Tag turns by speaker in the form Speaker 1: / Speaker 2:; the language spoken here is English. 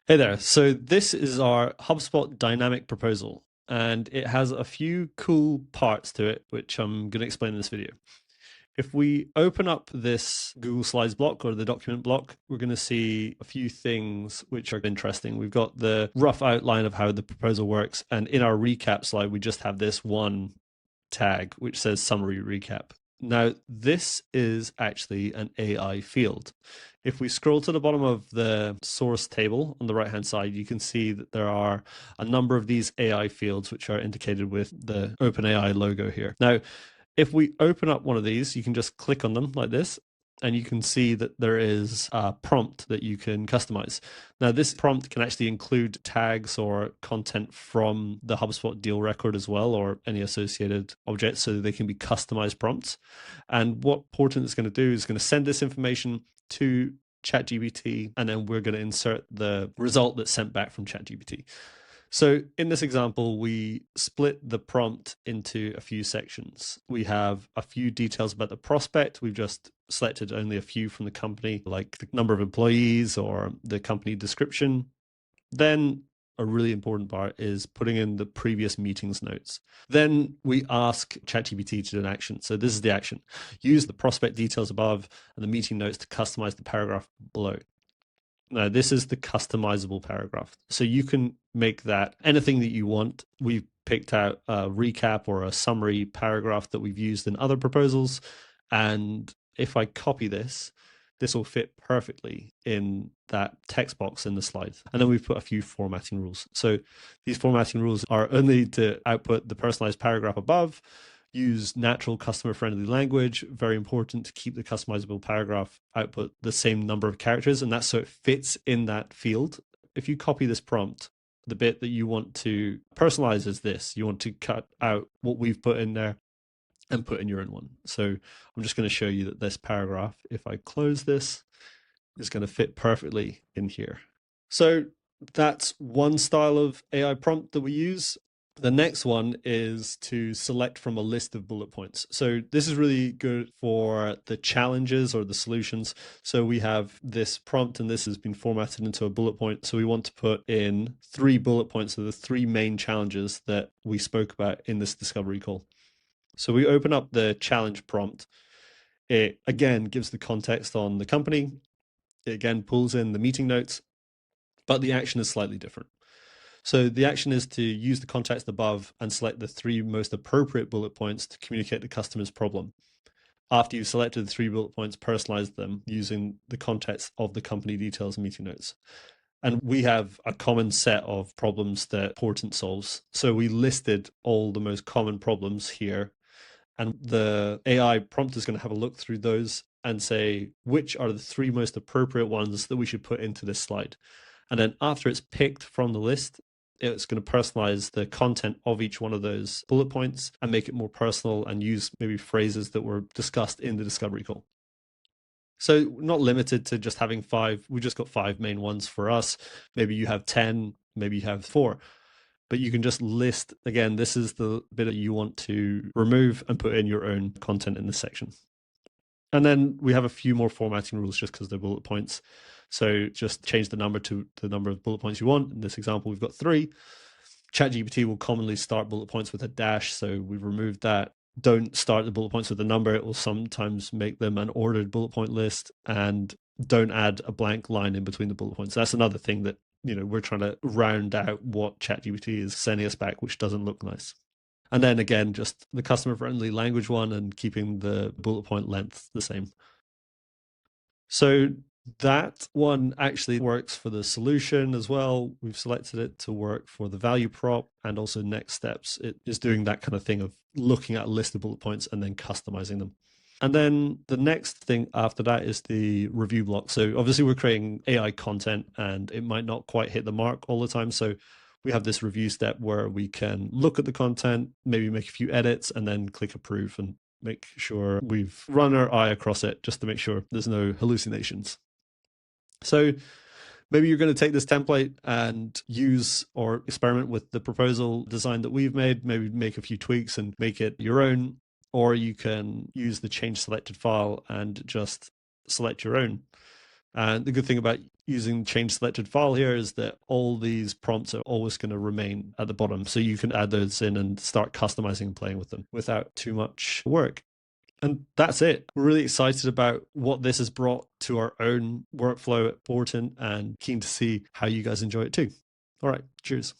Speaker 1: Hey there. So this is our HubSpot dynamic proposal, and it has a few cool parts to it, which I'm going to explain in this video. If we open up this Google Slides block or the document block, we're going to see a few things which are interesting. We've got the rough outline of how the proposal works, and in our recap slide, we just have this one tag which says summary recap. Now, this is actually an AI field. If we scroll to the bottom of the source table on the right-hand side, you can see that there are a number of these AI fields which are indicated with the OpenAI logo here. Now, if we open up one of these, you can just click on them like this, and you can see that there is a prompt that you can customize. Now, this prompt can actually include tags or content from the HubSpot deal record as well, or any associated objects, so that they can be customized prompts. And what Portent is going to do is going to send this information to ChatGPT, and then we're going to insert the result that's sent back from ChatGPT. So in this example, we split the prompt into a few sections. We have a few details about the prospect. We've just selected only a few from the company, like the number of employees or the company description. Then a really important part is putting in the previous meetings notes. Then we ask ChatGPT to do an action. So this is the action. Use the prospect details above and the meeting notes to customize the paragraph below. Now, this is the customizable paragraph. So you can make that anything that you want. We've picked out a recap or a summary paragraph that we've used in other proposals. And if I copy this, this will fit perfectly in that text box in the slide. And then we've put a few formatting rules. So these formatting rules are only to output the personalized paragraph above, use natural customer-friendly language. Very important to keep the customizable paragraph output the same number of characters, and that's so it fits in that field. If you copy this prompt, the bit that you want to personalize is this. You want to cut out what we've put in there and put in your own one. So I'm just going to show you that this paragraph, if I close this, is going to fit perfectly in here. So that's one style of AI prompt that we use. The next one is to select from a list of bullet points. So this is really good for the challenges or the solutions. So we have this prompt and this has been formatted into a bullet point. So we want to put in 3 bullet points of the 3 main challenges that we spoke about in this discovery call. So we open up the challenge prompt. It again gives the context on the company. It again pulls in the meeting notes, but the action is slightly different. So the action is to use the context above and select the 3 most appropriate bullet points to communicate the customer's problem. After you've selected the 3 bullet points, personalize them using the context of the company details and meeting notes. And we have a common set of problems that Portent solves. So we listed all the most common problems here. And the AI prompt is going to have a look through those and say, which are the 3 most appropriate ones that we should put into this slide. And then after it's picked from the list, it's going to personalize the content of each one of those bullet points and make it more personal and use maybe phrases that were discussed in the discovery call. So not limited to just having 5. We just got 5 main ones for us. Maybe you have 10, maybe you have 4. But you can just list, again, this is the bit that you want to remove and put in your own content in this section. And then we have a few more formatting rules just because they're bullet points. So just change the number to the number of bullet points you want. In this example, we've got 3. ChatGPT will commonly start bullet points with a dash, so we've removed that. Don't start the bullet points with a number. It will sometimes make them an ordered bullet point list, and don't add a blank line in between the bullet points. That's another thing that, we're trying to round out what ChatGPT is sending us back, which doesn't look nice. And then again, just the customer-friendly language one and keeping the bullet point length the same. So that one actually works for the solution as well. We've selected it to work for the value prop and also next steps. It is doing that kind of thing of looking at a list of bullet points and then customizing them. And then the next thing after that is the review block. So obviously we're creating AI content and it might not quite hit the mark all the time. So we have this review step where we can look at the content, maybe make a few edits, and then click approve and make sure we've run our eye across it just to make sure there's no hallucinations. So maybe you're going to take this template and use or experiment with the proposal design that we've made, maybe make a few tweaks and make it your own, or you can use the change selected file and just select your own. And the good thing about using change selected file here is that all these prompts are always going to remain at the bottom. So you can add those in and start customizing and playing with them without too much work. And that's it. We're really excited about what this has brought to our own workflow at Borton and keen to see how you guys enjoy it too. All right, cheers.